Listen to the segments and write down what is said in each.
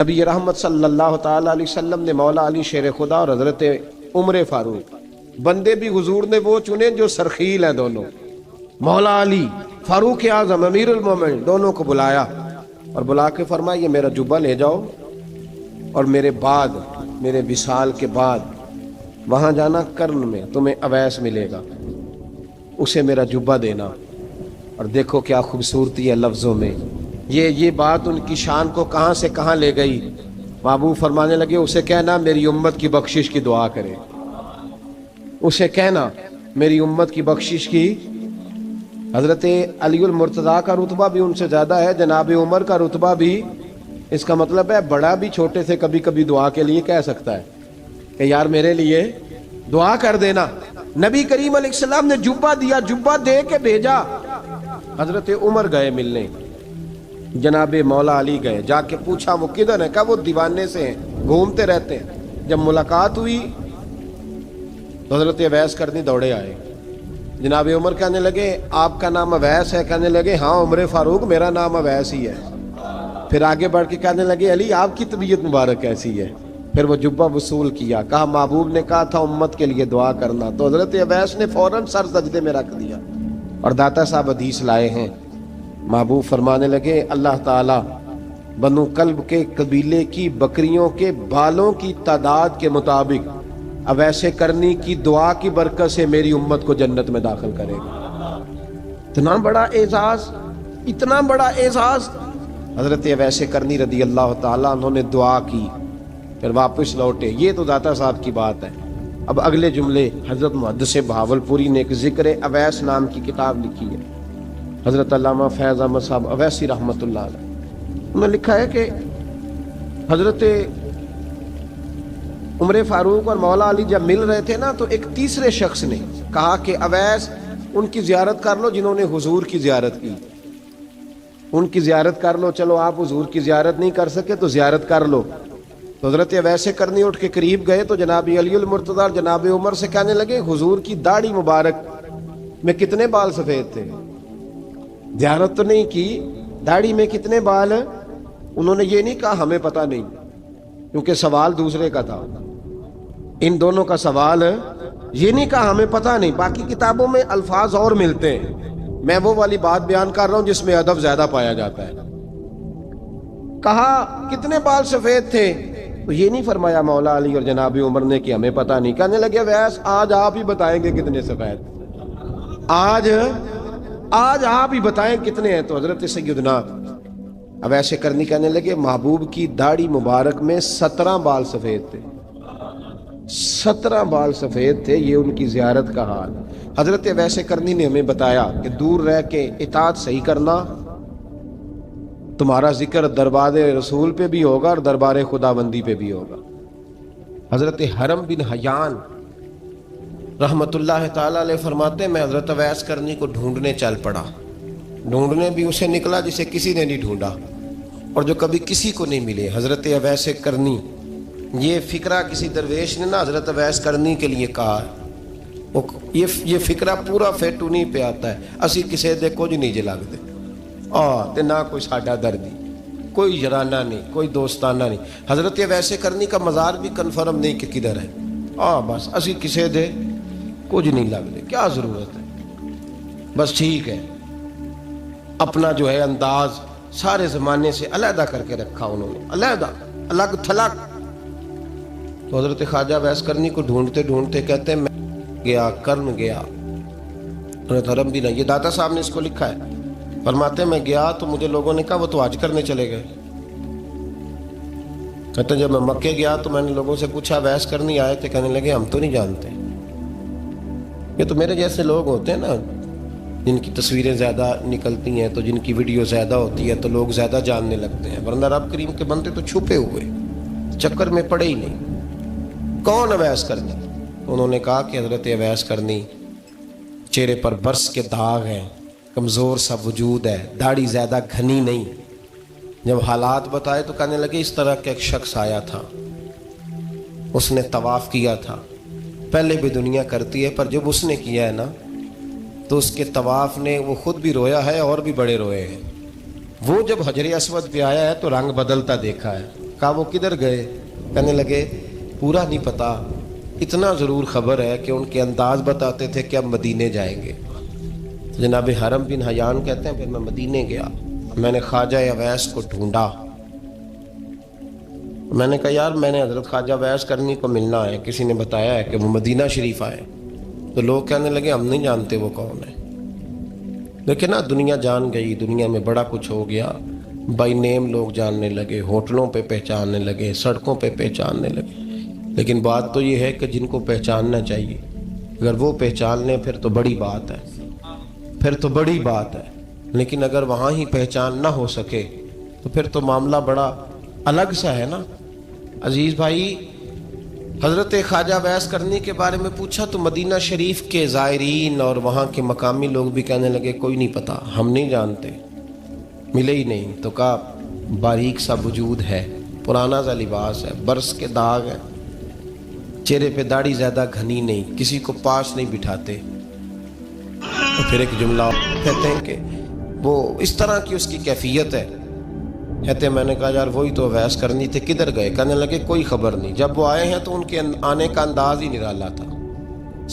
نبی رحمت صلی اللہ تعالیٰ علیہ وسلم نے مولا علی شیر خدا اور حضرت عمر فاروق بندے بھی حضور نے وہ چنے جو سرخیل ہیں دونوں، مولا علی فاروق اعظم امیر المومنین دونوں کو بلایا اور بلا کے فرمایا یہ میرا جبہ لے جاؤ اور میرے بعد میرے وصال کے بعد وہاں جانا کرن میں تمہیں اویس ملے گا، اسے میرا جبہ دینا۔ اور دیکھو کیا خوبصورتی ہے لفظوں میں، یہ بات ان کی شان کو کہاں سے کہاں لے گئی۔ محبوب فرمانے لگے اسے کہنا میری امت کی بخشش کی دعا کرے، اسے کہنا میری امت کی بخشش کی۔ حضرت علی المرتضیٰ کا رتبہ بھی ان سے زیادہ ہے، جناب عمر کا رتبہ بھی، اس کا مطلب ہے بڑا بھی چھوٹے سے کبھی کبھی دعا کے لیے کہہ سکتا ہے کہ یار میرے لیے دعا کر دینا۔ نبی کریم علیہ السلام نے جبہ دیا، جبہ دے کے بھیجا۔ حضرت عمر گئے ملنے، جناب مولا علی گئے، جا کے پوچھا وہ کدھر ہے، کہا وہ دیوانے سے ہیں، گھومتے رہتے ہیں۔ جب ملاقات ہوئی تو حضرت اویس کرنی دوڑے آئے۔ جناب عمر کہنے لگے آپ کا نام اویس ہے؟ کہنے لگے ہاں عمر فاروق میرا نام اویس ہی ہے۔ پھر آگے بڑھ کے کہنے لگے علی آپ کی طبیعت مبارک کیسی ہے؟ پھر وہ جبہ وصول کیا، کہا محبوب نے کہا تھا امت کے لیے دعا کرنا، تو حضرت اویس نے فوراً سر سجدے میں رکھ دیا۔ اور داتا صاحب حدیث لائے ہیں، محبوب فرمانے لگے اللہ تعالیٰ بنو کلب کے قبیلے کی بکریوں کے بالوں کی تعداد کے مطابق اویس کرنی کی دعا کی برکت سے میری امت کو جنت میں داخل کرے گا۔ اتنا بڑا اعزاز، اتنا اعزاز حضرت اویس کرنی رضی اللہ تعالیٰ انہوں نے دعا کی، پھر واپس لوٹے۔ یہ تو داتا صاحب کی بات ہے۔ اب اگلے جملے حضرت محدث بہاولپوری نے ایک ذکر اویس نام کی کتاب لکھی ہے، حضرت علامہ فیض احمد صاحب اویسی رحمۃ اللہ علیہ، انہوں نے لکھا ہے کہ حضرت عمر فاروق اور مولا علی جب مل رہے تھے نا تو ایک تیسرے شخص نے کہا کہ اویس ان کی زیارت کر لو جنہوں نے حضور کی زیارت کی، ان کی زیارت کر لو، چلو آپ حضور کی زیارت نہیں کر سکے تو زیارت کر لو۔ تو حضرت اویس کرنی اٹھ کے قریب گئے تو جناب علی المرتضیٰ اور جناب عمر سے کہنے لگے حضور کی داڑھی مبارک میں کتنے بال سفید تھے؟ زیارت تو نہیں کی، داڑھی میں کتنے بال؟ انہوں نے یہ نہیں کہا ہمیں پتہ نہیں، کیونکہ سوال دوسرے کا تھا۔ ان دونوں کا سوال یہ نہیں کہا ہمیں پتہ نہیں، باقی کتابوں میں الفاظ اور ملتے ہیں، میں وہ والی بات بیان کر رہا ہوں جس میں ادب زیادہ پایا جاتا ہے۔ کہا کتنے بال سفید تھے؟ تو یہ نہیں فرمایا مولا علی اور جناب عمر نے کہ ہمیں پتہ نہیں، کہنے لگے ویس آج آپ ہی بتائیں گے کتنے سفید، آج آپ ہی بتائیں کتنے ہیں۔ تو حضرت سیدنا اویس کرنی کہنے لگے محبوب کی داڑھی مبارک میں 17 بال سفید تھے، 17 بال سفید تھے، یہ ان کی زیارت کا حال۔ حضرت اویس کرنی نے ہمیں بتایا کہ دور رہ کے اطاعت صحیح کرنا، تمہارا ذکر دربار رسول پہ بھی ہوگا اور دربار خداوندی پہ بھی ہوگا۔ حضرت حرم بن حیان رحمت اللہ تعالیٰ علیہ فرماتے ہیں میں حضرت اویس کرنی کو ڈھونڈنے چل پڑا، ڈھونڈنے بھی اسے نکلا جسے کسی نے نہیں ڈھونڈا اور جو کبھی کسی کو نہیں ملے۔ حضرت اویس کرنی، یہ فکرہ کسی درویش نے نا حضرت اویس کرنی کے لیے کہا، یہ فکرہ پورا فیٹونی پہ آتا ہے، اسی کسے دے کچھ نہیں جے لگ دے تے نہ کوئی ساڈا دردی، کوئی جرانہ نہیں، کوئی دوستانہ نہیں۔ حضرت اویس کرنی کا مزار بھی کنفرم نہیں کہ کدھر ہے، بس اسی کسے دے کچھ نہیں لگ دے، کیا ضرورت ہے، بس ٹھیک ہے۔ اپنا جو ہے انداز سارے زمانے سے علیحدہ کر کے رکھا انہوں نے، علیحدہ، الگ تھلگ۔ تو حضرت خواجہ اویس کرنی کو ڈھونڈتے ڈھونڈتے کہتے ہیں میں گیا، کرن گیا، حضرت حرم بھی نہیں، یہ داتا صاحب نے اس کو لکھا ہے، فرماتے ہیں میں گیا تو مجھے لوگوں نے کہا وہ تو حج کرنے چلے گئے۔ کہتے ہیں جب میں مکے گیا تو میں نے لوگوں سے پوچھا اویس کرنی آئے تھے؟ کہنے لگے ہم تو نہیں جانتے، یہ تو میرے جیسے لوگ ہوتے ہیں نا جن کی تصویریں زیادہ نکلتی ہیں تو جن کی ویڈیو زیادہ ہوتی ہے تو لوگ زیادہ جاننے لگتے ہیں، ورنہ رب کریم کے بندے تو چھپے ہوئے چکر میں پڑے ہی نہیں۔ کون اویس کرنی؟ انہوں نے کہا کہ حضرت اویس کرنی، چہرے پر برس کے داغ ہیں، کمزور سا وجود ہے، داڑھی زیادہ گھنی نہیں۔ جب حالات بتائے تو کہنے لگے اس طرح کا ایک شخص آیا تھا، اس نے طواف کیا تھا، پہلے بھی دنیا کرتی ہے پر جب اس نے کیا ہے نا تو اس کے طواف نے وہ خود بھی رویا ہے اور بھی بڑے روئے ہیں۔ وہ جب حجر اسود پہ آیا ہے تو رنگ بدلتا دیکھا ہے، کہا وہ کدھر گئے؟ کہنے لگے پورا نہیں پتا، اتنا ضرور خبر ہے کہ ان کے انداز بتاتے تھے کہ اب مدینے جائیں گے۔ جناب حرم بن حیان کہتے ہیں پھر میں مدینے گیا، میں نے خواجہ اویس کو ڈھونڈا، میں نے کہا یار میں نے حضرت خواجہ اویس کرنی کو ملنا ہے، کسی نے بتایا ہے کہ وہ مدینہ شریف آئے، تو لوگ کہنے لگے ہم نہیں جانتے وہ کون ہے۔ لیکن نا دنیا جان گئی، دنیا میں بڑا کچھ ہو گیا، بائی نیم لوگ جاننے لگے، ہوٹلوں پہ پہچاننے لگے، سڑکوں پہ پہچاننے لگے۔ لیکن بات تو یہ ہے کہ جن کو پہچاننا چاہیے اگر وہ پہچان لیں پھر تو بڑی بات ہے، پھر تو بڑی بات ہے۔ لیکن اگر وہاں ہی پہچان نہ ہو سکے تو پھر تو معاملہ بڑا الگ سا ہے نا۔ عزیز بھائی، حضرت خواجہ اویس کرنی کے بارے میں پوچھا تو مدینہ شریف کے زائرین اور وہاں کے مقامی لوگ بھی کہنے لگے کوئی نہیں پتا، ہم نہیں جانتے، ملے ہی نہیں۔ تو کہا باریک سا وجود ہے، پرانا سا لباس ہے، برس کے داغ ہے، چہرے پہ داڑھی زیادہ گھنی نہیں، کسی کو پاس نہیں بٹھاتے۔ تو پھر ایک جملہ کہتے ہیں کہ وہ اس طرح کی اس کی کیفیت ہے، کہتے ہیں میں نے کہا یار وہی تو اویس کرنی تھے، کدھر گئے؟ کہنے لگے کوئی خبر نہیں، جب وہ آئے ہیں تو ان کے آنے کا انداز ہی نرالا تھا،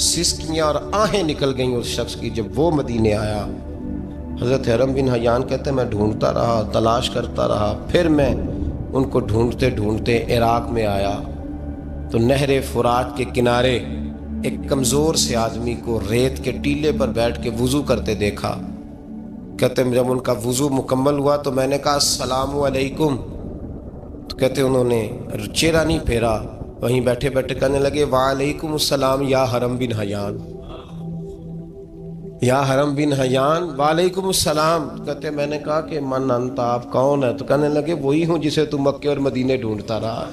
سسکیاں اور آہیں نکل گئیں اس شخص کی جب وہ مدینے آیا۔ حضرت حرم بن حیان کہتے ہیں میں ڈھونڈتا رہا، تلاش کرتا رہا، پھر میں ان کو ڈھونڈتے ڈھونڈتے عراق میں آیا تو نہر فرات کے کنارے ایک کمزور سے آدمی کو ریت کے ٹیلے پر بیٹھ کے وضو کرتے دیکھا۔ کہتے ہیں جب ان کا وضو مکمل ہوا تو میں نے کہا السلام علیکم، تو کہتے ہیں انہوں نے چہرہ نہیں پھیرا، وہیں بیٹھے بیٹھے کہنے لگے وعلیکم السلام یا حرم بن حیان، یا حرم بن حیان وعلیکم السلام۔ کہتے ہیں میں نے کہا کہ من انت، آپ کون ہے؟ تو کہنے لگے وہی ہوں جسے تم مکے اور مدینے ڈھونڈتا رہا۔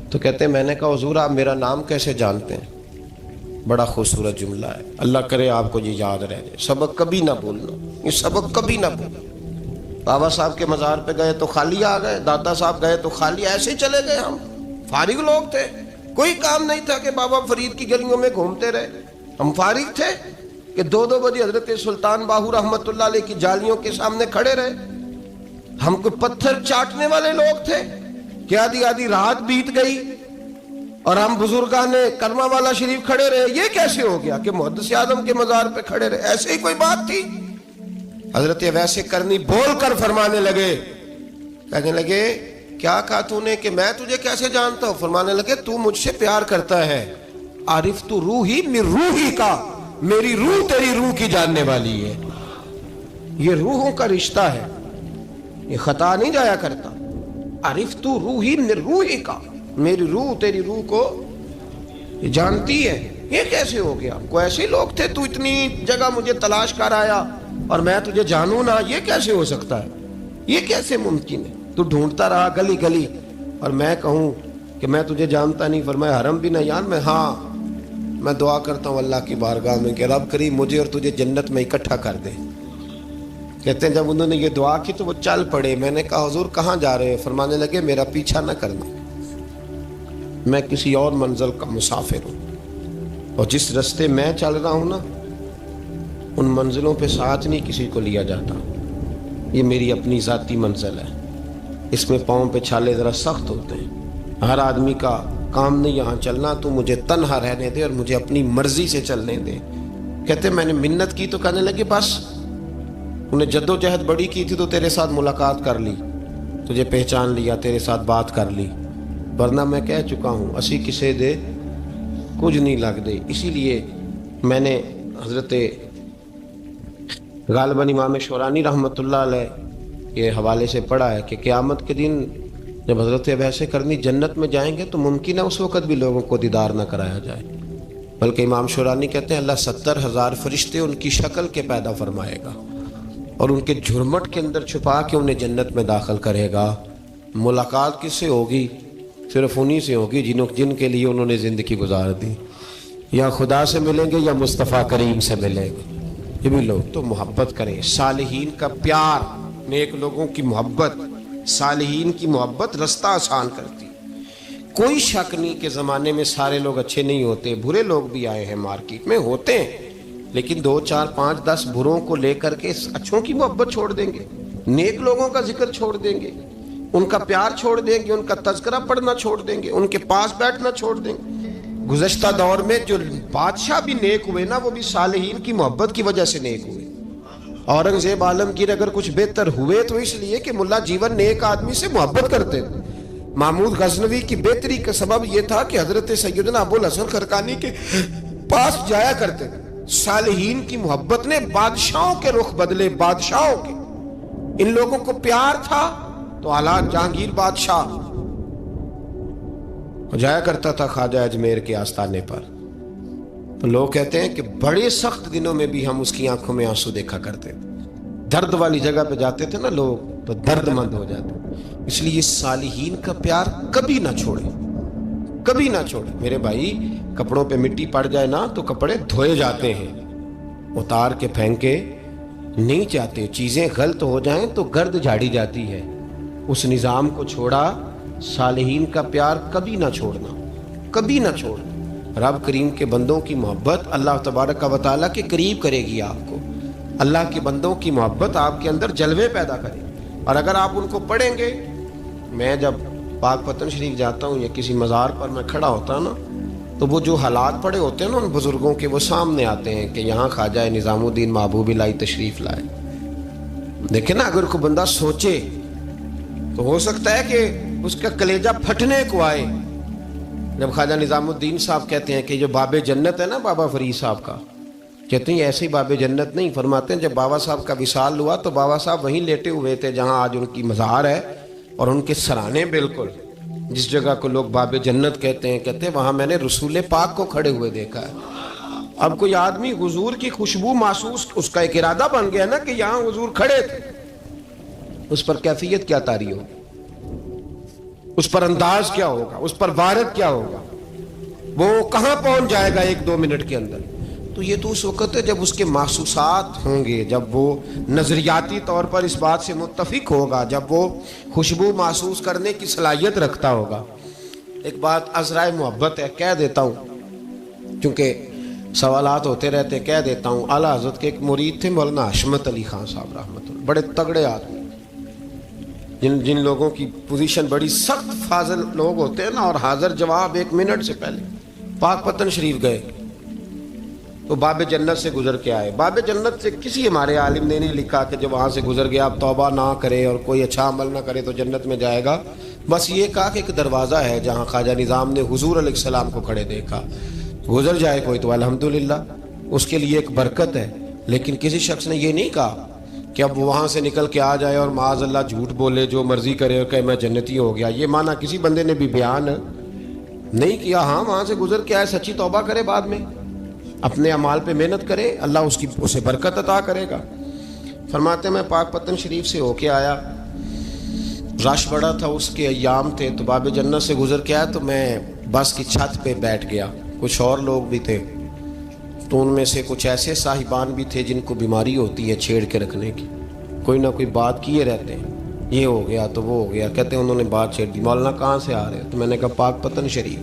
تو کہتے ہیں میں نے کہا حضور آپ میرا نام کیسے جانتے ہیں؟ بڑا خوبصورت جملہ ہے، اللہ کرے آپ کو یہ یاد رہ جائے، سبق کبھی نہ بھولنا، یہ سبق کبھی نہ بھولنا۔ بابا صاحب کے مزار پہ گئے تو خالی آ گئے، دادا صاحب گئے تو خالی، ایسے ہی چلے گئے، ہم فارغ لوگ تھے، کوئی کام نہیں تھا کہ بابا فرید کی گلیوں میں گھومتے رہے، ہم فارغ تھے کہ 2 بجے حضرت سلطان باہو رحمت اللہ علیہ کی جالیوں کے سامنے کھڑے رہے، ہم کوئی پتھر چاٹنے والے لوگ تھے کہ آدھی آدھی رات بیت گئی اور ہم بزرگان کرما والا شریف کھڑے رہے؟ یہ کیسے ہو گیا کہ محدث اعظم کے مزار پہ کھڑے رہے؟ ایسے ہی کوئی بات تھی؟ حضرت اویس کرنی بول کر فرمانے لگے، کہنے لگے کیا کہا تو نے کہ میں تجھے کیسے جانتا ہوں؟ فرمانے لگے تو مجھ سے پیار کرتا ہے، عارف تو روحی من روحی کا، میری روح تیری روح کی جاننے والی ہے، یہ روحوں کا رشتہ ہے، یہ خطا نہیں جایا کرتا، عارف تو روحی من روحی کا، میری روح تیری روح کو جانتی ہے۔ یہ کیسے ہو گیا؟ کوئی ایسے لوگ تھے تو اتنی جگہ مجھے تلاش کر آیا اور میں تجھے جانوں نہ؟ یہ کیسے ہو سکتا ہے؟ یہ کیسے ممکن ہے؟ تو ڈھونڈتا رہا گلی گلی اور میں کہوں کہ میں تجھے جانتا نہیں؟ فرمایا حرم بن حیان میں، ہاں میں دعا کرتا ہوں اللہ کی بارگاہ میں کہ رب کریم مجھے اور تجھے جنت میں اکٹھا کر دے۔ کہتے ہیں جب انہوں نے یہ دعا کی تو وہ چل پڑے۔ میں نے کہا حضور کہاں جا رہے ہیں؟ فرمانے لگے میرا پیچھا نہ کرنا، میں کسی اور منزل کا مسافر ہوں، اور جس رستے میں چل رہا ہوں نا ان منزلوں پہ ساتھ نہیں کسی کو لیا جاتا، یہ میری اپنی ذاتی منزل ہے، اس میں پاؤں پہ چھالے ذرا سخت ہوتے ہیں، ہر آدمی کا کام نہیں یہاں چلنا، تو مجھے تنہا رہنے دے اور مجھے اپنی مرضی سے چلنے دے۔ کہتے میں نے منت کی تو کہنے لگے بس انہیں جد و جہد بڑی کی تھی تو تیرے ساتھ ملاقات کر لی، تجھے پہچان لیا، تیرے ساتھ بات کر لی، ورنہ میں کہہ چکا ہوں اسی کسے دے کچھ نہیں لگ دے۔ اسی لیے میں نے حضرت غالباً امام شورانی رحمۃ اللہ علیہ یہ حوالے سے پڑھا ہے کہ قیامت کے دن جب حضرت اویس کرنی جنت میں جائیں گے تو ممکن ہے اس وقت بھی لوگوں کو دیدار نہ کرایا جائے، بلکہ امام شورانی کہتے ہیں اللہ 70,000 فرشتے ان کی شکل کے پیدا فرمائے گا اور ان کے جھرمٹ کے اندر چھپا کے انہیں جنت میں داخل کرے گا۔ ملاقات کس سے ہوگی؟ صرف انہی سے ہوگی جن کے لیے انہوں نے زندگی گزار دی، یا خدا سے ملیں گے یا مصطفیٰ کریم سے ملیں گے۔ یہ بھی لوگ تو محبت کریں، صالحین کا پیار، نیک لوگوں کی محبت، صالحین کی محبت رستہ آسان کرتی۔ کوئی شک نہیں کہ زمانے میں سارے لوگ اچھے نہیں ہوتے، برے لوگ بھی آئے ہیں مارکیٹ میں، ہوتے ہیں، لیکن 2 4 5 10 بروں کو لے کر کے اچھوں کی محبت چھوڑ دیں گے، نیک لوگوں کا ذکر چھوڑ دیں گے؟ ان کا پیار چھوڑ دیں گے, ان کا تذکرہ پڑھنا چھوڑ دیں گے, ان کے پاس بیٹھنا چھوڑ دیں گے. گزشتہ دور میں جو بادشاہ بھی نیک ہوئے نا, وہ بھی صالحین کی محبت کی وجہ سے نیک ہوئے. اورنگزیب عالمگیر اگر کچھ بہتر ہوئے تو اس لیے کہ ملا جیون نیک آدمی سے محبت کرتے تھے. محمود غزنوی کی بہتری کا سبب یہ تھا کہ حضرت سیدنا ابو الحسن خرقانی کے پاس جایا کرتے تھے. صالحین کی محبت نے بادشاہوں کے رخ بدلے, بادشاہوں کے. ان لوگوں کو پیار تھا تو حالات جہانگیر بادشاہ جایا کرتا تھا خواجہ اجمیر کے آستانے پر, تو لوگ کہتے ہیں کہ بڑے سخت دنوں میں بھی ہم اس کی آنکھوں میں آنسو دیکھا کرتے تھے. درد والی جگہ پہ جاتے تھے نا لوگ تو درد مند ہو جاتے. اس لیے صالحین کا پیار کبھی نہ چھوڑے, کبھی نہ چھوڑے. میرے بھائی, کپڑوں پہ مٹی پڑ جائے نا تو کپڑے دھوئے جاتے ہیں, اتار کے پھینکے نہیں چاہتے. چیزیں غلط ہو جائیں تو گرد جھاڑی جاتی ہے. اس نظام کو چھوڑا, صالحین کا پیار کبھی نہ چھوڑنا, کبھی نہ چھوڑنا. رب کریم کے بندوں کی محبت اللہ تبارک و تعالیٰ کے قریب کرے گی آپ کو. اللہ کے بندوں کی محبت آپ کے اندر جلوے پیدا کرے. اور اگر آپ ان کو پڑھیں گے, میں جب پاک پتن شریف جاتا ہوں یا کسی مزار پر میں کھڑا ہوتا ہوں نا, تو وہ جو حالات پڑے ہوتے ہیں نا ان بزرگوں کے, وہ سامنے آتے ہیں کہ یہاں خواجہ نظام الدین محبوب الہی تشریف لائے. دیکھیں نا, اگر کوئی بندہ سوچے تو ہو سکتا ہے کہ اس کا کلیجہ پھٹنے کو آئے جب خواجہ نظام الدین صاحب کہتے ہیں کہ جو باب جنت ہے نا بابا فرید صاحب کا, کہتے ہیں ایسے ہی باب جنت نہیں. فرماتے ہیں جب بابا صاحب کا وصال ہوا تو بابا صاحب وہیں لیٹے ہوئے تھے جہاں آج ان کی مزار ہے, اور ان کے سرانے بالکل جس جگہ کو لوگ باب جنت کہتے ہیں, کہتے ہیں وہاں میں نے رسول پاک کو کھڑے ہوئے دیکھا ہے. اب کوئی آدمی حضور کی خوشبو محسوس, اس کا ایک ارادہ بن گیا نا کہ یہاں حضور کھڑے تھے, اس پر کیفیت کیا طاری ہو, اس پر انداز کیا ہوگا, اس پر وارد کیا ہوگا, وہ کہاں پہنچ جائے گا 1-2 منٹ کے اندر. تو یہ تو اس وقت ہے جب اس کے محسوسات ہوں گے, جب وہ نظریاتی طور پر اس بات سے متفق ہوگا, جب وہ خوشبو محسوس کرنے کی صلاحیت رکھتا ہوگا. ایک بات عذرائے محبت ہے, کہہ دیتا ہوں کیونکہ سوالات ہوتے رہتے, کہہ دیتا ہوں. اعلیٰ حضرت کے ایک مرید تھے مولانا حشمت علی خان صاحب رحمۃ اللہ, بڑے تگڑے آدمی, جن لوگوں کی پوزیشن بڑی سخت فاضل لوگ ہوتے ہیں نا, اور حاضر جواب 1 منٹ سے پہلے. پاک پتن شریف گئے تو باب جنت سے گزر کے آئے. باب جنت سے کسی ہمارے عالم نے نہیں لکھا کہ جب وہاں سے گزر گیا آپ توبہ نہ کرے اور کوئی اچھا عمل نہ کرے تو جنت میں جائے گا. بس یہ کہا کہ ایک دروازہ ہے جہاں خواجہ نظام نے حضور علیہ السلام کو کھڑے دیکھا, گزر جائے کوئی تو الحمدللہ اس کے لیے ایک برکت ہے. لیکن کسی شخص نے یہ نہیں کہا کہ اب وہاں سے نکل کے آ جائے اور معاذ اللہ جھوٹ بولے, جو مرضی کرے اور کہے میں جنتی ہو گیا. یہ معنی کسی بندے نے بھی بیان نہیں کیا. ہاں, وہاں سے گزر کے آئے, سچی توبہ کرے, بعد میں اپنے اعمال پہ محنت کرے, اللہ اسے برکت عطا کرے گا. فرماتے میں پاک پتن شریف سے ہو کے آیا, رش بڑا تھا, اس کے ایام تھے, تو باب جنت سے گزر کے آیا تو میں بس کی چھت پہ بیٹھ گیا. کچھ اور لوگ بھی تھے, تو ان میں سے کچھ ایسے صاحبان بھی تھے جن کو بیماری ہوتی ہے چھیڑ کے رکھنے کی, کوئی نہ کوئی بات کیے رہتے ہیں, یہ ہو گیا تو وہ ہو گیا. کہتے ہیں انہوں نے بات چھیڑ دی, مولانا کہاں سے آ رہے ہیں؟ تو میں نے کہا پاک پتن شریف.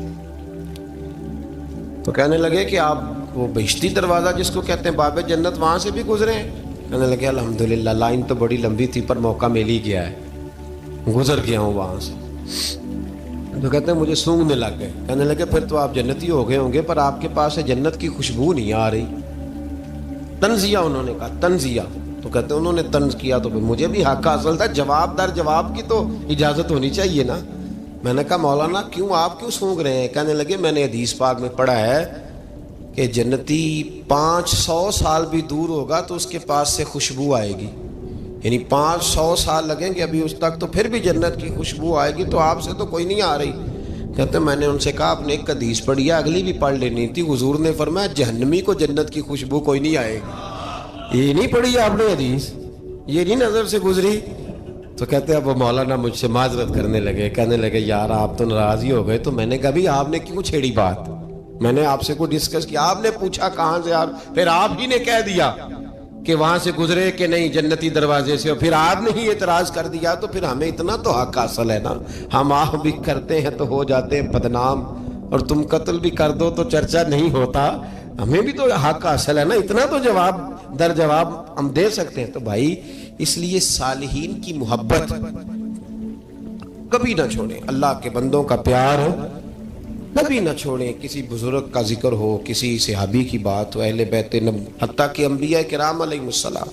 تو کہنے لگے کہ آپ وہ بہشتی دروازہ جس کو کہتے ہیں باب جنت, وہاں سے بھی گزرے ہیں؟ کہنے لگے الحمدللہ, لائن تو بڑی لمبی تھی پر موقع مل ہی گیا ہے, گزر گیا ہوں وہاں سے. تو کہتے ہیں مجھے سونگنے لگ گئے. کہنے لگے پھر تو آپ جنتی ہو گئے ہوں گے, پر آپ کے پاس سے جنت کی خوشبو نہیں آ رہی. تنزیہ, انہوں نے کہا تنزیہ. تو کہتے ہیں انہوں نے طنز کیا تو مجھے بھی حق حاصل تھا, جواب در جواب کی تو اجازت ہونی چاہیے نا. میں نے کہا مولانا کیوں, آپ کیوں سونگ رہے ہیں؟ کہنے لگے میں نے حدیث پاک میں پڑھا ہے کہ جنتی 500 سال بھی دور ہوگا تو اس کے پاس سے خوشبو آئے گی, یعنی 500 سال لگیں گے ابھی اس تک, تو پھر بھی جنت کی خوشبو آئے گی, تو آپ سے تو کوئی نہیں آ رہی. کہتے ہیں میں نے ان سے کہا آپ نے ایک حدیث پڑھی ہے, اگلی بھی پڑھ لینی تھی. حضور نے فرمایا جہنمی کو جنت کی خوشبو کوئی نہیں آئے گی. یہ نہیں پڑھی آپ نے حدیث, یہ نہیں نظر سے گزری. تو کہتے ہیں اب وہ مولانا مجھ سے معذرت کرنے لگے, کہنے لگے یار آپ تو ناراض ہی ہو گئے. تو میں نے کہا بھی آپ نے کیوں چھیڑی بات, میں نے آپ سے کوئی ڈسکس کیا, آپ نے پوچھا کہاں سے, آپ پھر آپ ہی نے کہہ دیا کہ وہاں سے گزرے کہ نہیں جنتی دروازے سے, اور پھر آپ نے ہی اعتراض کر دیا. تو پھر ہمیں اتنا تو حق حاصل ہے نا, ہم آپ بھی کرتے ہیں تو ہو جاتے ہیں بدنام, اور تم قتل بھی کر دو تو چرچا نہیں ہوتا. ہمیں بھی تو حق حاصل ہے نا, اتنا تو جواب در جواب ہم دے سکتے ہیں. تو بھائی اس لیے صالحین کی محبت کبھی نہ چھوڑیں. اللہ کے بندوں کا پیار کبھی نہ چھوڑیں. کسی بزرگ کا ذکر ہو، کسی صحابی کی بات ہو، اہل بیت نبی، حتیٰ کہ انبیاء کرام علیہ السلام،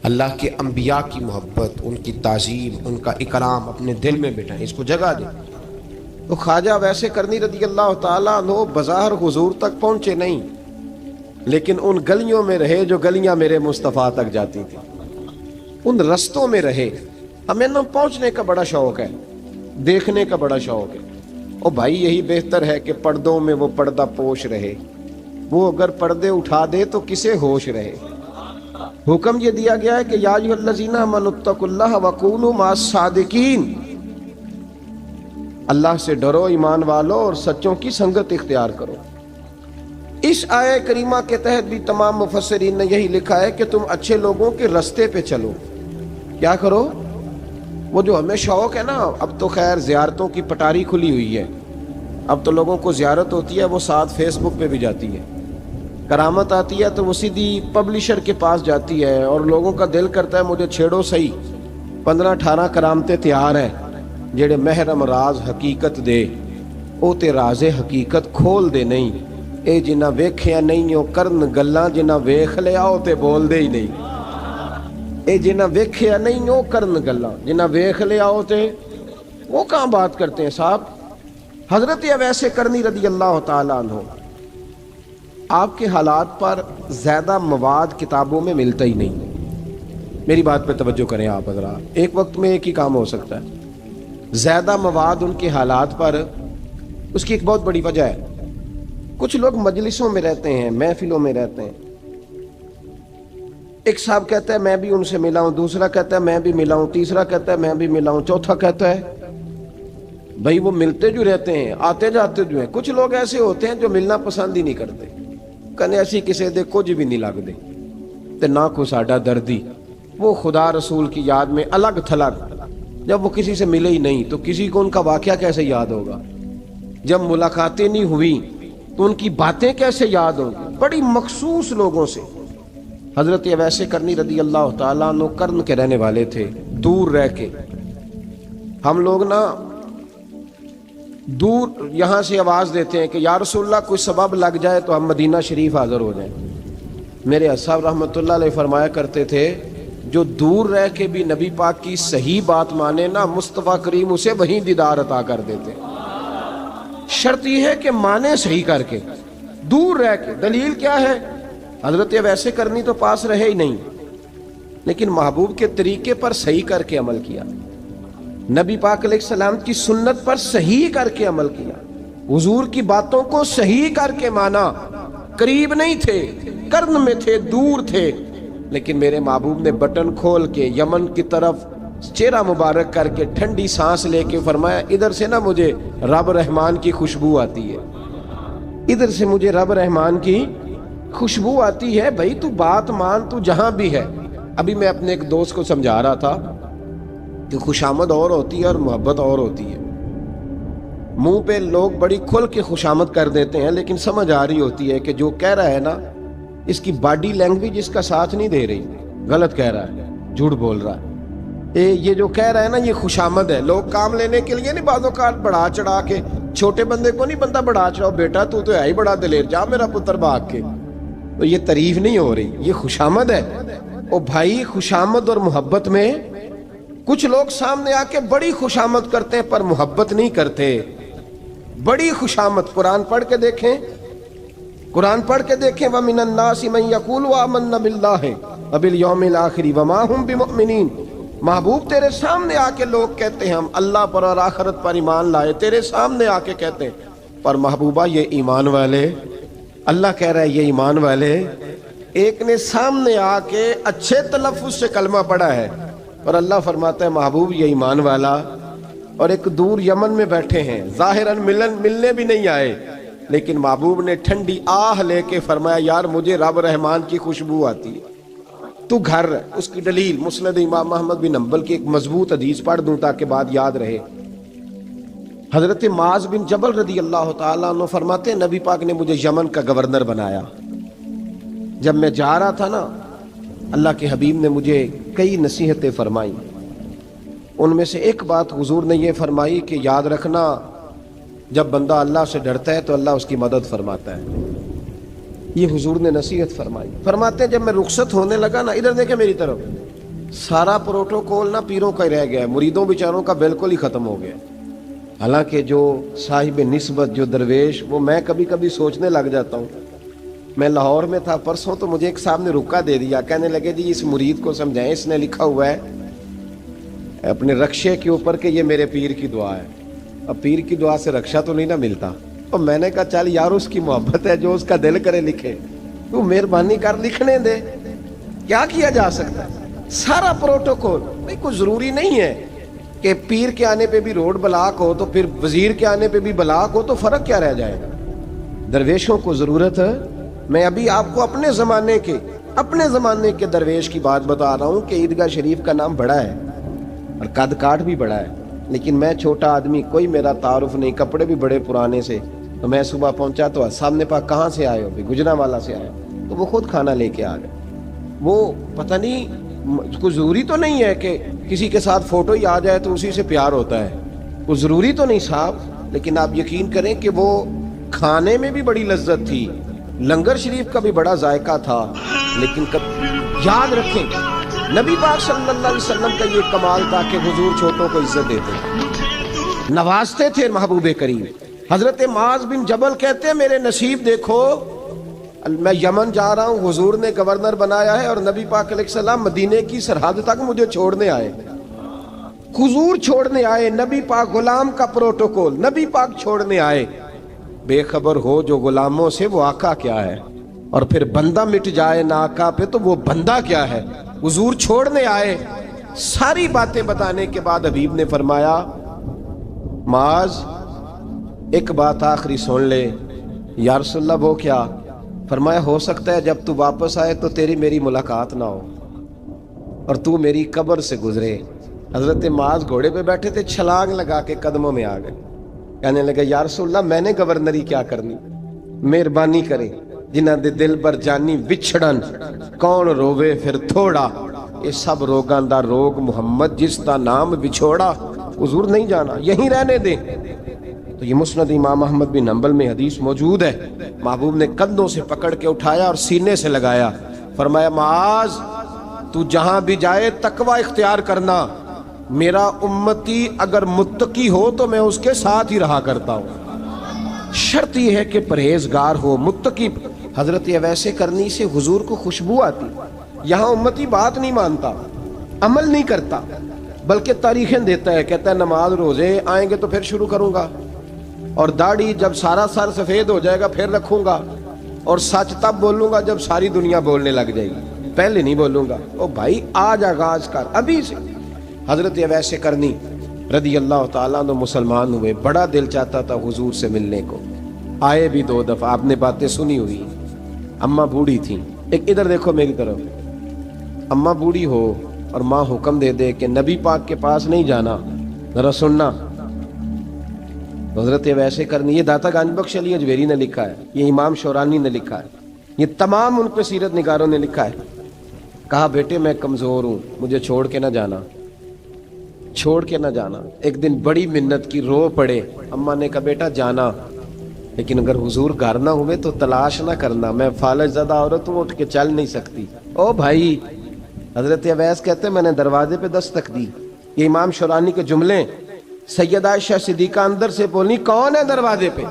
اللہ کے انبیاء کی محبت، ان کی تعظیم، ان کا اکرام اپنے دل میں بٹھائیں، اس کو جگہ دیں. تو خواجہ ویسے کرنی رضی اللہ تعالیٰ عنہ بظاہر حضور تک پہنچے نہیں، لیکن ان گلیوں میں رہے جو گلیاں میرے مصطفیٰ تک جاتی تھیں، ان رستوں میں رہے. ہمیں نہ پہنچنے کا بڑا شوق ہے، دیکھنے کا بڑا شوق ہے. اور بھائی یہی بہتر ہے کہ پردوں میں وہ پردہ پوش رہے. وہ اگر پردے اٹھا دے تو کسے ہوش رہے. حکم یہ دیا گیا ہے کہ یا ایھا الذین آمنوا اتقوا اللہ وکونوا مع الصادقین. اللہ سے ڈرو ایمان والو اور سچوں کی سنگت اختیار کرو. اس آیہ کریمہ کے تحت بھی تمام مفسرین نے یہی لکھا ہے کہ تم اچھے لوگوں کے رستے پہ چلو. کیا کرو؟ وہ جو ہمیں شوق ہے نا، اب تو خیر زیارتوں کی پٹاری کھلی ہوئی ہے، اب تو لوگوں کو زیارت ہوتی ہے وہ ساتھ فیس بک پہ بھی جاتی ہے. کرامت آتی ہے تو وہ سیدھی پبلشر کے پاس جاتی ہے اور لوگوں کا دل کرتا ہے مجھے چھیڑو صحیح. 15-18 کرامتیں تیار ہیں جڑے محرم راز حقیقت دے، او تے راز حقیقت کھول دے نہیں. اے جنہ ویکھیا نہیں او کرن گلاں، جنہ ویکھ لیا او تے بول دے ہی نہیں. اے جنہ ویکھیا نہیں او کرن گلاں، جنہ ویکھ لیا او تے وہ کہاں بات کرتے ہیں صاحب. حضرت اویس کرنی رضی اللہ تعالیٰ عنہ، آپ کے حالات پر زیادہ مواد کتابوں میں ملتا ہی نہیں. میری بات پہ توجہ کریں آپ حضرات، ایک وقت میں ایک ہی کام ہو سکتا ہے. زیادہ مواد ان کے حالات پر، اس کی ایک بہت بڑی وجہ ہے. کچھ لوگ مجلسوں میں رہتے ہیں، محفلوں میں رہتے ہیں. ایک صاحب کہتا ہے میں بھی ان سے ملا ہوں، دوسرا کہتا ہے میں بھی ملا ہوں، تیسرا کہتا ہے میں بھی ملا ہوں، چوتھا کہتا ہے بھائی وہ ملتے جو رہتے ہیں، آتے جاتے جو ہیں. کچھ لوگ ایسے ہوتے ہیں جو ملنا پسند ہی نہیں کرتے، کنے ایسی کسی دے کچھ بھی نہیں لگ دے تے نہ کو ساڈا دردی. وہ خدا رسول کی یاد میں الگ تھلگ. جب وہ کسی سے ملے ہی نہیں تو کسی کو ان کا واقعہ کیسے یاد ہوگا؟ جب ملاقاتیں نہیں ہوئی تو ان کی باتیں کیسے یاد ہوں گی؟ بڑی مخصوص لوگوں سے. حضرت اویس کرنی رضی اللہ تعالیٰ عنہ کرن کے رہنے والے تھے، دور رہ کے. ہم لوگ نا دور یہاں سے آواز دیتے ہیں کہ یا رسول اللہ کوئی سبب لگ جائے تو ہم مدینہ شریف حاضر ہو جائیں. میرے صاحب رحمۃ اللہ علیہ فرمایا کرتے تھے جو دور رہ کے بھی نبی پاک کی صحیح بات مانے نا، مصطفیٰ کریم اسے وہیں دیدار عطا کر دیتے. شرط یہ ہے کہ مانے صحیح کر کے، دور رہ کے. دلیل کیا ہے؟ حضرت ویسے کرنی تو پاس رہے ہی نہیں، لیکن محبوب کے طریقے پر صحیح کر کے عمل کیا، نبی پاک علیہ السلام کی سنت پر صحیح کر کے عمل کیا، حضور کی باتوں کو صحیح کر کے مانا. قریب نہیں تھے، کرن میں تھے، دور تھے، لیکن میرے محبوب نے بٹن کھول کے یمن کی طرف چہرہ مبارک کر کے ٹھنڈی سانس لے کے فرمایا ادھر سے نا مجھے رب رحمان کی خوشبو آتی ہے، ادھر سے مجھے رب رحمان کی خوشبو آتی ہے. بھائی تو بات مان، تو جہاں بھی ہے. ابھی میں اپنے ایک دوست کو سمجھا رہا تھا کہ خوشامد اور ہوتی ہے اور محبت اور ہوتی ہے. منہ پہ لوگ بڑی کھل کے خوشامد کر دیتے ہیں، لیکن سمجھ آ رہی ہوتی ہے کہ جو کہہ رہا ہے نا اس کی باڈی لینگویج اس کا ساتھ نہیں دے رہی، غلط کہہ رہا ہے، جھوٹ بول رہا ہے. یہ جو کہہ رہا ہے نا یہ خوشامد ہے. لوگ کام لینے کے لیے نہیں بعض اوقات بڑھا چڑھا کے، چھوٹے بندے کو نہیں بندہ بڑھا چڑھاؤ، بیٹا تو ہے ہی بڑا دلیر، جا میرا پتر بھاگ کے. تو یہ تعریف نہیں ہو رہی، یہ خوشامد ہے. او بھائی خوشامد اور محبت میں کچھ لوگ سامنے آ کے بڑی خوشامد کرتے ہیں پر محبت نہیں کرتے. بڑی خوشامد قرآن پڑھ کے دیکھیں، قرآن پڑھ کے دیکھیں وَمِنَ النَّاسِ مَن يَقُولُ آمَنَّا بِاللَّهِ وَبِالْيَوْمِ الْآخِرِ وَمَا هُمْ بِمُؤْمِنِينَ. محبوب تیرے سامنے آ کے لوگ کہتے ہیں ہم اللہ پر اور آخرت پر ایمان لائے، تیرے سامنے آ کے کہتے ہیں، پر محبوبہ یہ ایمان والے، اللہ کہہ رہا ہے یہ ایمان والے. ایک نے سامنے آ کے اچھے تلفظ سے کلمہ پڑھا ہے اور اللہ فرماتا ہے محبوب یہ ایمان والا. اور ایک دور یمن میں بیٹھے ہیں، ظاہراً ملنے بھی نہیں آئے، لیکن محبوب نے ٹھنڈی آہ لے کے فرمایا یار مجھے رب رحمان کی خوشبو آتی ہے، تو گھر. اس کی دلیل مسند امام احمد بن حنبل کی ایک مضبوط حدیث پڑھ دوں تاکہ بات یاد رہے. حضرت معاذ بن جبل رضی اللہ تعالیٰ عنہ فرماتے ہیں نبی پاک نے مجھے یمن کا گورنر بنایا. جب میں جا رہا تھا نا اللہ کے حبیب نے مجھے کئی نصیحتیں فرمائیں. ان میں سے ایک بات حضور نے یہ فرمائی کہ یاد رکھنا جب بندہ اللہ سے ڈرتا ہے تو اللہ اس کی مدد فرماتا ہے. یہ حضور نے نصیحت فرمائی. فرماتے ہیں جب میں رخصت ہونے لگا نا, ادھر دیکھیں میری طرف, سارا پروٹوکول نا پیروں کا ہی رہ گیا ہے, مریدوں بیچاروں کا بالکل ہی ختم ہو گیا. حالانکہ جو صاحب نسبت, جو درویش, وہ میں کبھی کبھی سوچنے لگ جاتا ہوں. میں لاہور میں تھا پرسوں, تو مجھے ایک صاحب نے رکا دے دیا, کہنے لگے جی اس مرید کو سمجھائیں, اس نے لکھا ہوا ہے اپنے رکشے کے اوپر کہ یہ میرے پیر کی دعا ہے. اب پیر کی دعا سے رکشہ تو نہیں نہ ملتا. اور میں نے کہا چل یار اس کی محبت ہے, جو اس کا دل کرے لکھے, تو مہربانی کر لکھنے دے, کیا کیا جا سکتا ہے. سارا پروٹوکول بھائی, کوئی ضروری نہیں ہے کہ پیر کے آنے پہ بھی روڈ بلاک ہو تو پھر وزیر کے آنے پہ بھی بلاک ہو, تو فرق کیا رہ جائے گا. درویشوں کو ضرورت ہے. میں ابھی آپ کو اپنے زمانے کے درویش کی بات بتا رہا ہوں کہ عیدگاہ شریف کا نام بڑا ہے اور قد کاٹ بھی بڑا ہے, لیکن میں چھوٹا آدمی, کوئی میرا تعارف نہیں, کپڑے بھی بڑے پرانے سے. تو میں صبح پہنچا تو سامنے پاک کہاں سے آئے ہو, گجرا والا سے آئے, تو وہ خود کھانا لے کے آ گئے. وہ پتہ نہیں, کوئی ضروری تو نہیں ہے کہ کسی کے ساتھ فوٹو ہی آ جائے تو اسی سے پیار ہوتا ہے, وہ ضروری تو نہیں صاحب. لیکن آپ یقین کریں کہ وہ کھانے میں بھی بڑی لذت تھی, لنگر شریف کا بھی بڑا ذائقہ تھا. لیکن یاد رکھیں نبی پاک صلی اللہ علیہ وسلم کا یہ کمال تھا کہ حضور چھوٹوں کو عزت دیتے, نوازتے تھے محبوب کریم. حضرت معاذ بن جبل کہتے ہیں میرے نصیب دیکھو, میں یمن جا رہا ہوں, حضور نے گورنر بنایا ہے, اور نبی پاک علیہ السلام مدینے کی سرحد تک مجھے چھوڑنے آئے. حضور چھوڑنے آئے, نبی پاک غلام کا پروٹوکول, نبی پاک چھوڑنے آئے. بے خبر ہو جو غلاموں سے وہ آقا کیا ہے, اور پھر بندہ مٹ جائے نہ آقا پہ تو وہ بندہ کیا ہے. حضور چھوڑنے آئے, ساری باتیں بتانے کے بعد حبیب نے فرمایا معاذ ایک بات آخری سن لے. یا رسول اللہ وہ کیا؟ فرمایا ہو سکتا ہے جب تو واپس آئے تو تیری میری ملاقات نہ ہو اور تو میری قبر سے گزرے. حضرت معاذ گھوڑے پہ بیٹھے تھے, چھلانگ لگا کے قدموں میں آ گئے. کہنے لگے یا رسول اللہ میں نے گورنری کیا کرنی, مہربانی کرے. جنہ دے دل بر جانی وچھڑن کون روے پھر تھوڑا, یہ سب روگاں دا روگ محمد جس دا نام وچھوڑا. حضور نہیں جانا, یہیں رہنے دیں. تو یہ مسند امام احمد بن حنبل میں حدیث موجود ہے. محبوب نے کندھوں سے پکڑ کے اٹھایا اور سینے سے لگایا. فرمایا معاذ تو جہاں بھی جائے تقوی اختیار کرنا, میرا امتی اگر متقی ہو تو میں اس کے ساتھ ہی رہا کرتا ہوں. شرط یہ ہے کہ پرہیزگار ہو, متقی. حضرت ویسے کرنی سے حضور کو خوشبو آتی. یہاں امتی بات نہیں مانتا, عمل نہیں کرتا, بلکہ تاریخیں دیتا ہے. کہتا ہے نماز روزے آئیں گے تو پھر شروع کروں گا, اور داڑھی جب سارا سر سفید ہو جائے گا پھر رکھوں گا, اور سچ تب بولوں گا جب ساری دنیا بولنے لگ جائے گی, پہلے نہیں بولوں گا. او بھائی آج آغاز کر ابھی سے. حضرت ویسے کرنی رضی اللہ تعالیٰ عنہ مسلمان ہوئے, بڑا دل چاہتا تھا حضور سے ملنے کو. آئے بھی 2 دفعہ, آپ نے باتیں سنی ہوئی. اماں بوڑھی تھیں. ایک ادھر دیکھو میری طرف, اماں بوڑھی ہو اور ماں حکم دے دے کہ نبی پاک کے پاس نہیں جانا, ذرا سننا. حضرت ویسے کرنی, یہ داتا گنج بخش علی اجویری نے لکھا ہے, یہ امام شورانی نے لکھا ہے, یہ تمام ان پہ سیرت نگاروں نے لکھا ہے. کہا بیٹے میں کمزور ہوں, مجھے چھوڑ کے نہ جانا, چھوڑ کے نہ جانا. ایک دن بڑی منت کی, رو پڑے. اماں نے کہا بیٹا جانا, لیکن اگر حضور گھر نہ ہوئے تو تلاش نہ کرنا, میں فالج زدہ عورت ہوں, اٹھ کے چل نہیں سکتی. او بھائی, حضرت اویس کہتے ہیں میں نے دروازے پہ دستک دی. یہ امام شورانی کے جملے. سیدہ عائشہ صدیقہ اندر سے بولنی کون ہے دروازے پہ؟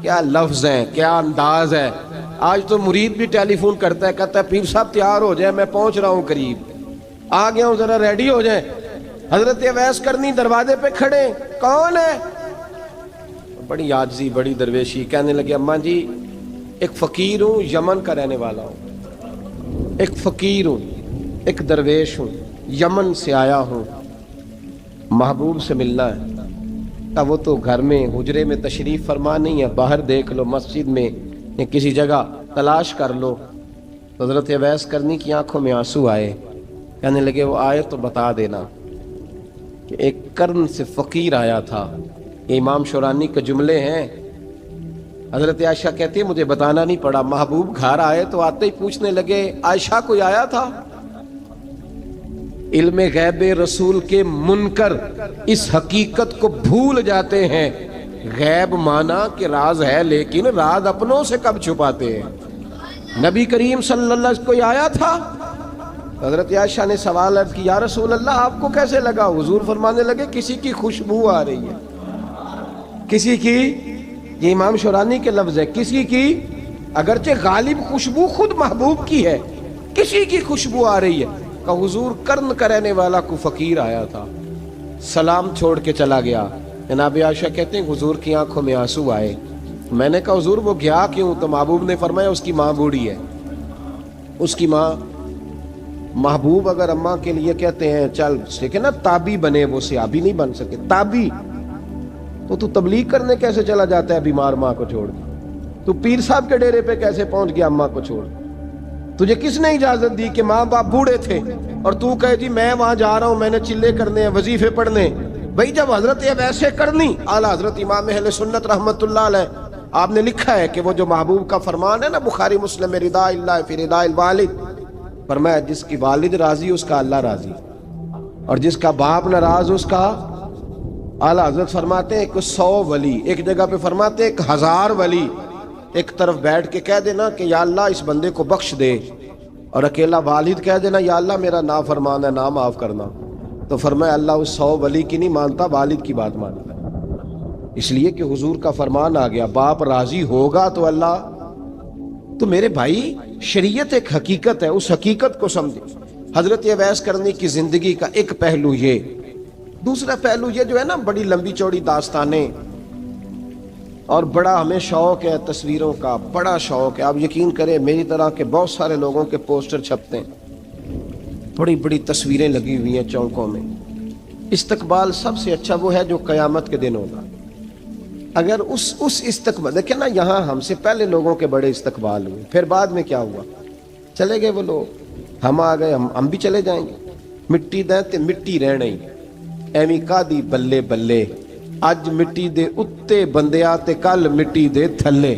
کیا لفظ ہیں, کیا انداز ہے. آج تو مرید بھی ٹیلی فون کرتا ہے, کہتا ہے پیر صاحب تیار ہو جائے, میں پہنچ رہا ہوں, قریب آ گیا ہوں, ذرا ریڈی ہو جائیں. حضرت اویس کرنی دروازے پہ کھڑے, کون ہے؟ بڑی عاجزی, بڑی درویشی. کہنے لگے اماں جی ایک فقیر ہوں, یمن کا رہنے والا ہوں, ایک فقیر ہوں, ایک درویش ہوں, یمن سے آیا ہوں, محبوب سے ملنا ہے. اب وہ تو گھر میں حجرے میں تشریف فرما نہیں ہے, باہر دیکھ لو, مسجد میں یا کسی جگہ تلاش کر لو. حضرت اویس کرنی کی آنکھوں میں آنسو آئے. کہنے لگے وہ آئے تو بتا دینا کہ ایک کرن سے فقیر آیا تھا. یہ امام شورانی کے جملے ہیں. حضرت عائشہ کہتی ہے مجھے بتانا نہیں پڑا, محبوب گھر آئے تو آتے ہی پوچھنے لگے عائشہ کوئی آیا تھا؟ علم غیب رسول کے منکر اس حقیقت کو بھول جاتے ہیں. غیب مانا کہ راز ہے، لیکن راز اپنوں سے کب چھپاتے ہیں. نبی کریم صلی اللہ علیہ وسلم کوئی آیا تھا، حضرت عائشہ نے سوال کیا یا رسول اللہ آپ کو کیسے لگا؟ حضور فرمانے لگے کسی کی خوشبو آ رہی ہے. کسی کی، یہ امام شورانی کے لفظ ہے، کسی کی، اگرچہ غالب خوشبو خود محبوب کی ہے، کسی کی خوشبو آ رہی ہے. کہ حضور کرن کرنے والا کو فقیر آیا تھا، سلام چھوڑ کے چلا گیا. جناب عائشہ کہتے ہیں حضور کی آنکھوں میں آنسو آئے. میں نے کہا حضور وہ گیا کیوں؟ تو محبوب نے فرمایا اس کی ماں بوڑھی ہے. اس کی ماں، محبوب اگر اماں کے لیے کہتے ہیں چل دیکھیں نا تابی بنے، وہ صحابی نہیں بن سکے، تابی. تو تبلیغ کرنے کیسے چلا جاتا ہے بیمار ماں کو چھوڑ کے؟ تو پیر صاحب کے ڈیرے پہ کیسے پہنچ گیا اماں کو چھوڑ؟ تجھے کس نے اجازت دی کہ ماں باپ بوڑھے تھے اور تو کہے جی میں وہاں جا رہا ہوں، میں نے چلے کرنے ہیں، وظیفے پڑھنے؟ بھئی جب حضرت ویسے کرنی، اعلیٰ حضرت امام اہل سنت رحمت اللہ علیہ آپ نے لکھا ہے کہ وہ جو محبوب کا فرمان ہے نا بخاری مسلم میں، رضا اللہ فی رضا الوالد، فرمایا جس کی والد راضی اس کا اللہ راضی، اور جس کا باپ ناراض اس کا، اعلیٰ حضرت فرماتے ہیں ایک 100 ولی، ایک جگہ پہ فرماتے ہیں 1000 ولی ایک طرف بیٹھ کے کہہ دینا کہ یا اللہ اس بندے کو بخش دے، اور اکیلا والد کہہ دینا یا اللہ میرا نافرمان ہے نہ معاف کرنا. تو فرمایا اللہ اس 100 ولی کی نہیں مانتا، والد کی بات مانتا. اس لیے کہ حضور کا فرمان آ گیا باپ راضی ہوگا تو اللہ. تو میرے بھائی شریعت ایک حقیقت ہے، اس حقیقت کو سمجھے. حضرت اویس کرنی کی زندگی کا ایک پہلو یہ، دوسرا پہلو یہ جو ہے نا بڑی لمبی چوڑی داستانیں، اور بڑا ہمیں شوق ہے تصویروں کا، بڑا شوق ہے. آپ یقین کریں میری طرح کے بہت سارے لوگوں کے پوسٹر چھپتے ہیں، بڑی بڑی تصویریں لگی ہوئی ہیں چوکوں میں. استقبال سب سے اچھا وہ ہے جو قیامت کے دن ہوگا. اگر اس استقبال دیکھیں نا، یہاں ہم سے پہلے لوگوں کے بڑے استقبال ہوئے، پھر بعد میں کیا ہوا؟ چلے گئے وہ لوگ، ہم آ گئے، ہم بھی چلے جائیں گے. مٹی دیں تے مٹی رہنا ہی، ایویں کا دی بلے بلے، اج مٹی دے اتے بندیا تے کل مٹی دے تھلے.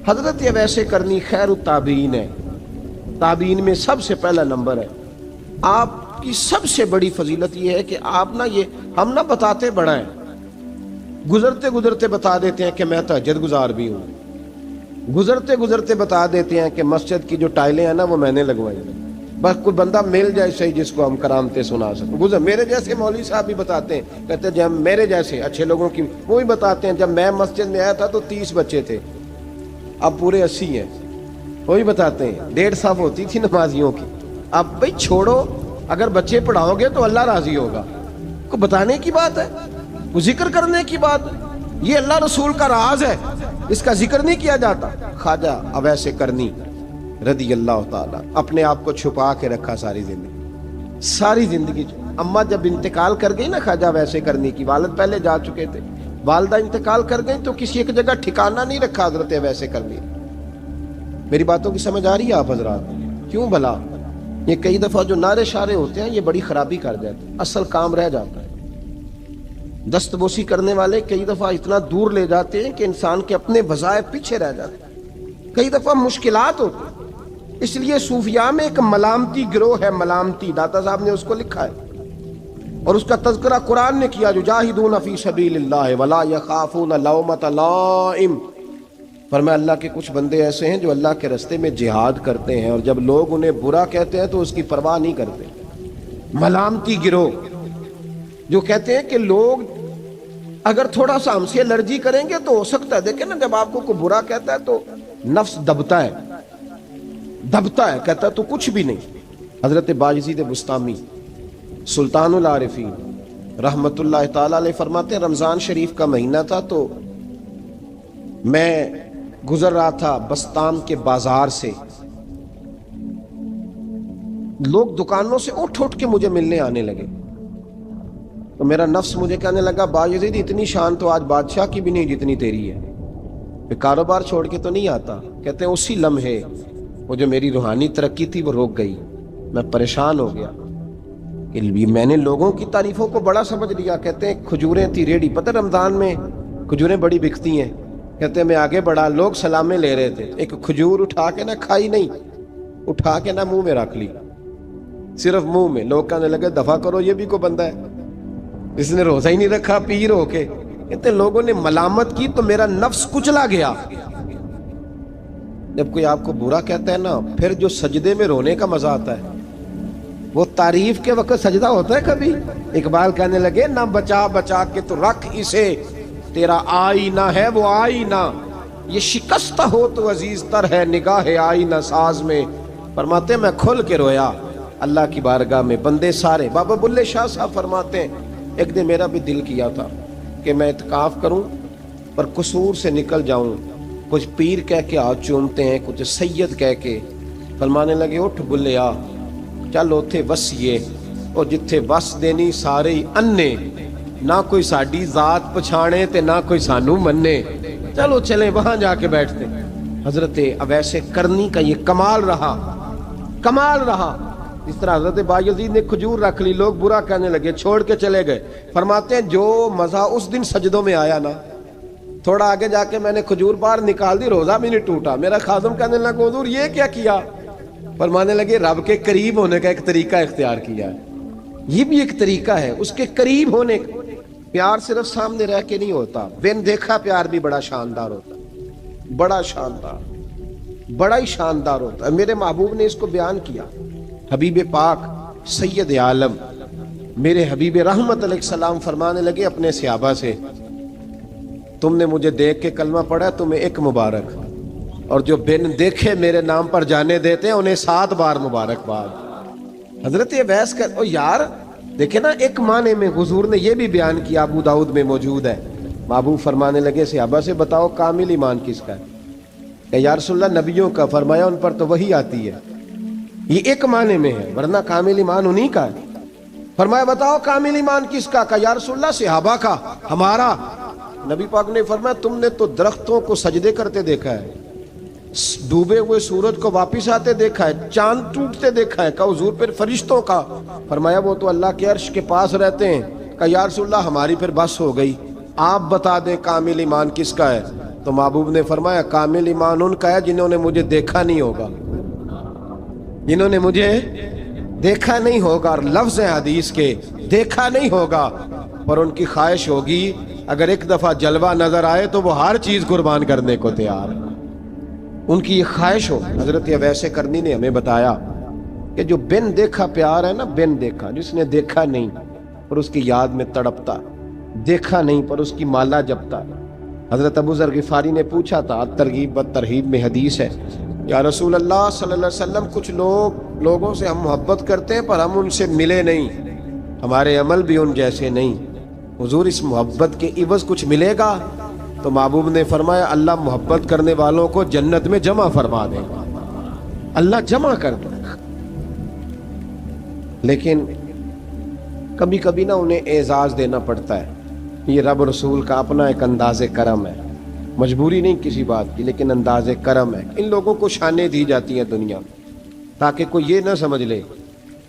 حضرت ویسے کرنی خیر التابعین ہے، تابعین میں سب سے پہلا نمبر ہے. آپ کی سب سے بڑی فضیلت یہ ہے کہ آپ نا، یہ ہم نہ بتاتے بڑا ہیں، گزرتے گزرتے بتا دیتے ہیں کہ میں تہجد گزار بھی ہوں، گزرتے گزرتے بتا دیتے ہیں کہ مسجد کی جو ٹائلیں ہیں نا وہ میں نے لگوائی ہیں. بس کوئی بندہ مل جائے صحیح جس کو ہم کرامتیں سنا سکیں. میرے جیسے مولوی صاحب بھی بتاتے ہیں، کہتے ہیں جب میرے جیسے اچھے لوگوں کی وہ بھی بتاتے ہیں جب میں مسجد میں آیا تھا تو 30 بچے تھے، اب پورے 80 ہیں. وہی بتاتے ہیں 1.5 صف ہوتی تھی نمازیوں کی. اب بھائی چھوڑو، اگر بچے پڑھاؤ گے تو اللہ راضی ہوگا. کو بتانے کی بات ہے، وہ ذکر کرنے کی بات ہے. یہ اللہ رسول کا راز ہے، اس کا ذکر نہیں کیا جاتا. خواجہ اویس کرنی رضی اللہ تعالیٰ اپنے آپ کو چھپا کے رکھا ساری زندگی. اماں جب انتقال کر گئی نا خواجہ ویسے کرنی کی، والد پہلے جا چکے تھے، والدہ انتقال کر گئی تو کسی ایک جگہ ٹھکانہ نہیں رکھا حضرت ویسے کرنی. میری باتوں کی سمجھ آ رہی ہے آپ حضرات؟ کیوں بھلا یہ کئی دفعہ جو نعرے شارے ہوتے ہیں یہ بڑی خرابی کر جاتے ہیں، اصل کام رہ جاتا ہے. دست بوسی کرنے والے کئی دفعہ اتنا دور لے جاتے ہیں کہ انسان کے اپنے وظائف پیچھے رہ جاتے ہیں، کئی دفعہ مشکلات ہوتی ہیں. اس لیے صوفیاء میں ایک ملامتی گروہ ہے، ملامتی، داتا صاحب نے اس کو لکھا ہے اور اس کا تذکرہ قرآن نے کیا، یجاہدون فی سبیل اللہ ولا یخافون لومۃ لائم. فرمایا اللہ کے کچھ بندے ایسے ہیں جو اللہ کے راستے میں جہاد کرتے ہیں اور جب لوگ انہیں برا کہتے ہیں تو اس کی پرواہ نہیں کرتے. ملامتی گروہ جو کہتے ہیں کہ لوگ اگر تھوڑا سا ہم سے الرجی کریں گے تو ہو سکتا ہے، دیکھیں نا جب آپ کو کوئی برا کہتا ہے تو نفس دبتا ہے، کہتا ہے تو کچھ بھی نہیں. حضرت باجزید بستامی سلطان العارفین رحمت اللہ تعالی علیہ فرماتے ہیں رمضان شریف کا مہینہ تھا تو میں گزر رہا تھا بستام کے بازار سے، لوگ دکانوں سے اٹھ کے مجھے ملنے آنے لگے تو میرا نفس مجھے کہنے لگا باجزید اتنی شان تو آج بادشاہ کی بھی نہیں جتنی تیری ہے، پھر کاروبار چھوڑ کے تو نہیں آتا. کہتے ہیں اسی لمحے وہ جو میری روحانی ترقی تھی وہ روک گئی. میں پریشان ہو گیا کہ میں نے لوگوں کی تعریفوں کو بڑا سمجھ لیا. کہتے ہیں کھجوریں تھی ریڈی، پتہ رمضان میں کھجوریں بڑی بکتی ہیں. کہتے ہیں میں آگے بڑھا، لوگ سلامیں لے رہے تھے، ایک کھجور اٹھا کے نہ کھائی نہیں، اٹھا کے نہ منہ میں رکھ لی. صرف منہ میں. لوگ کہنے لگے دفع کرو یہ بھی کوئی بندہ ہے, اس نے روزہ ہی نہیں رکھا پیر ہو کے. کہتے لوگوں نے ملامت کی تو میرا نفس کچلا گیا. جب کوئی آپ کو برا کہتا ہے نا, پھر جو سجدے میں رونے کا مزہ آتا ہے, وہ تعریف کے وقت سجدہ ہوتا ہے کبھی. اقبال کہنے لگے نہ بچا بچا کے تو رکھ اسے, تیرا آئینہ ہے وہ آئینہ, یہ شکستہ ہو تو عزیز تر ہے نگاہ آئینہ ساز میں. فرماتے میں کھل کے رویا اللہ کی بارگاہ میں. بندے سارے, بابا بلے شاہ صاحب فرماتے ہیں ایک دن میرا بھی دل کیا تھا کہ میں اعتکاف کروں پر قصور سے نکل جاؤں. کچھ پیر کہہ کے ہاتھ چومتے ہیں, کچھ سید کہہ کے. فرمانے لگے اٹھ بلے آ, چل اوتھے وسیے اور جتھے وس دینی سارے ہی انے, نہ کوئی ساڈی ذات پچھانے تے نہ کوئی سانو مننے, چلو چلیں وہاں جا کے بیٹھتے. حضرت اویس کرنی کا یہ کمال رہا, کمال رہا. اس طرح حضرت بایزید نے کھجور رکھ لی, لوگ برا کہنے لگے, چھوڑ کے چلے گئے. فرماتے ہیں جو مزہ اس دن سجدوں میں آیا نا, تھوڑا آگے جا کے میں نے کھجور باہر نکال دی, روزہ بھی نہیں ٹوٹا. میرا خادم کہنے لگا حضور یہ کیا کیا؟ فرمانے لگے رب کے قریب ہونے کا ایک طریقہ اختیار کیا ہے, یہ بھی ایک طریقہ ہے اس کے قریب ہونے کا. پیار صرف سامنے رہ کے نہیں ہوتا, بن دیکھا پیار بھی بڑا شاندار ہوتا ہے, بڑا شاندار, بڑا ہی شاندار ہوتا ہے. میرے محبوب نے اس کو بیان کیا. حبیب پاک سید عالم میرے حبیب رحمت علیہ السلام فرمانے لگے اپنے صحابہ سے, تم نے مجھے دیکھ کے کلمہ پڑھا تمہیں ایک مبارک, اور جو بن دیکھے میرے نام پر جانے دیتے ہیں انہیں 7 بار مبارکباد. حضرت اویس کا او یار دیکھیں نا, ایک معنی میں حضور نے یہ بھی بیان کیا, ابو داؤد میں موجود ہے. محبوب فرمانے لگے صحابہ سے بتاؤ کامل ایمان کس کا ہے؟ کہ یا رسول اللہ نبیوں کا. فرمایا ان پر تو وہی آتی ہے. یہ ایک معنی میں ہے, ورنہ کامل ایمان انہی کا ہے. فرمایا بتاؤ کامل ایمان کس کا؟ کہ یا رسول اللہ صحابہ کا, ہمارا. نبی پاک نے فرمایا تم نے تو درختوں کو سجدے کرتے دیکھا ہے, ڈوبے ہوئے سورج کو واپس آتے دیکھا ہے, چاند ٹوٹتے دیکھا ہے. کہ حضور پھر فرشتوں کا؟ فرمایا وہ تو اللہ کے عرش کے پاس رہتے ہیں. کہ یا رسول اللہ ہماری پھر بس ہو گئی, آپ بتا دیں کامل ایمان کس کا ہے. تو محبوب نے فرمایا کامل ایمان ان کا ہے جنہوں نے مجھے دیکھا نہیں ہوگا, جنہوں نے مجھے دیکھا نہیں ہوگا. اور لفظ حدیث کے دیکھا نہیں ہوگا پر ان کی خواہش ہوگی اگر ایک دفعہ جلوہ نظر آئے تو وہ ہر چیز قربان کرنے کو تیار ہے. ان کی یہ خواہش ہو. حضرت اویس کرنی نے ہمیں بتایا کہ جو بن دیکھا پیار ہے نا, بن دیکھا, جس نے دیکھا نہیں پر اس کی یاد میں تڑپتا, دیکھا نہیں پر اس کی مالا جپتا. حضرت ابو ذر غفاری نے پوچھا تھا, ترغیب و ترہیب میں حدیث ہے, یا رسول اللہ صلی اللہ علیہ وسلم کچھ لوگوں سے ہم محبت کرتے ہیں پر ہم ان سے ملے نہیں, ہمارے عمل بھی ان جیسے نہیں. حضور اس محبت کے عوض کچھ ملے گا؟ تو محبوب نے فرمایا اللہ محبت کرنے والوں کو جنت میں جمع فرما دے گا, اللہ جمع کر دے. لیکن کبھی کبھی نا انہیں اعزاز دینا پڑتا ہے. یہ رب رسول کا اپنا ایک انداز کرم ہے, مجبوری نہیں کسی بات کی, لیکن انداز کرم ہے. ان لوگوں کو شانیں دی جاتی ہیں دنیا میں تاکہ کوئی یہ نہ سمجھ لے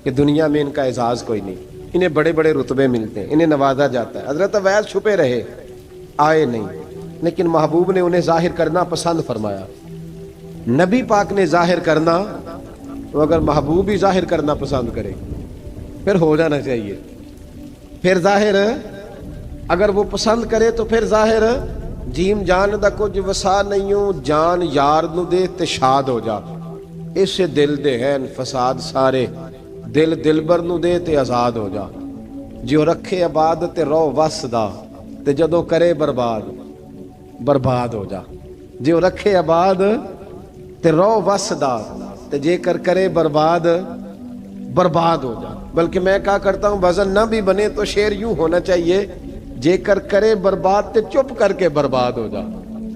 کہ دنیا میں ان کا اعزاز کوئی نہیں. انہیں بڑے بڑے رتبے ملتے ہیں, انہیں نوازا جاتا ہے. حضرت اویس چھپے رہے, آئے نہیں, لیکن محبوب نے انہیں ظاہر کرنا پسند فرمایا. نبی پاک نے ظاہر کرنا, تو اگر محبوب ہی ظاہر کرنا پسند کرے پھر ہو جانا چاہیے. پھر ظاہر اگر وہ پسند کرے تو پھر ظاہر جیم جان دا کچھ وسا نہیں ہوں, جان یار نو دے تے شاد ہو جا. اس سے دل دے ہیں فساد سارے, دل دلبر نو دے تے آزاد ہو جا. جو رکھے آباد تے رو وس دا, تے جدوں کرے برباد برباد ہو جا. جو رکھے آباد تے رو وس دا, تے جے کر کرے برباد برباد ہو جا. بلکہ میں کہا کرتا ہوں وزن نہ بھی بنے تو شعر یوں ہونا چاہیے, جے کر کرے برباد تے چپ کر کے برباد ہو جا.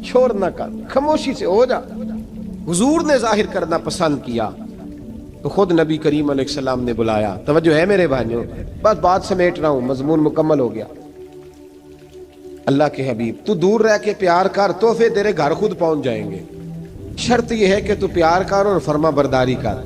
شور نہ کر, خاموشی سے ہو جا. حضور نے ظاہر کرنا پسند کیا تو خود نبی کریم علیہ السلام نے بلایا. توجہ ہے میرے بھائیوں, بس بات سمیٹ رہا ہوں, مضمون مکمل ہو گیا. اللہ کے حبیب تو دور رہ کے پیار کر, تحفے تیرے گھر خود پہنچ جائیں گے. شرط یہ ہے کہ تو پیار کر اور فرما برداری کر.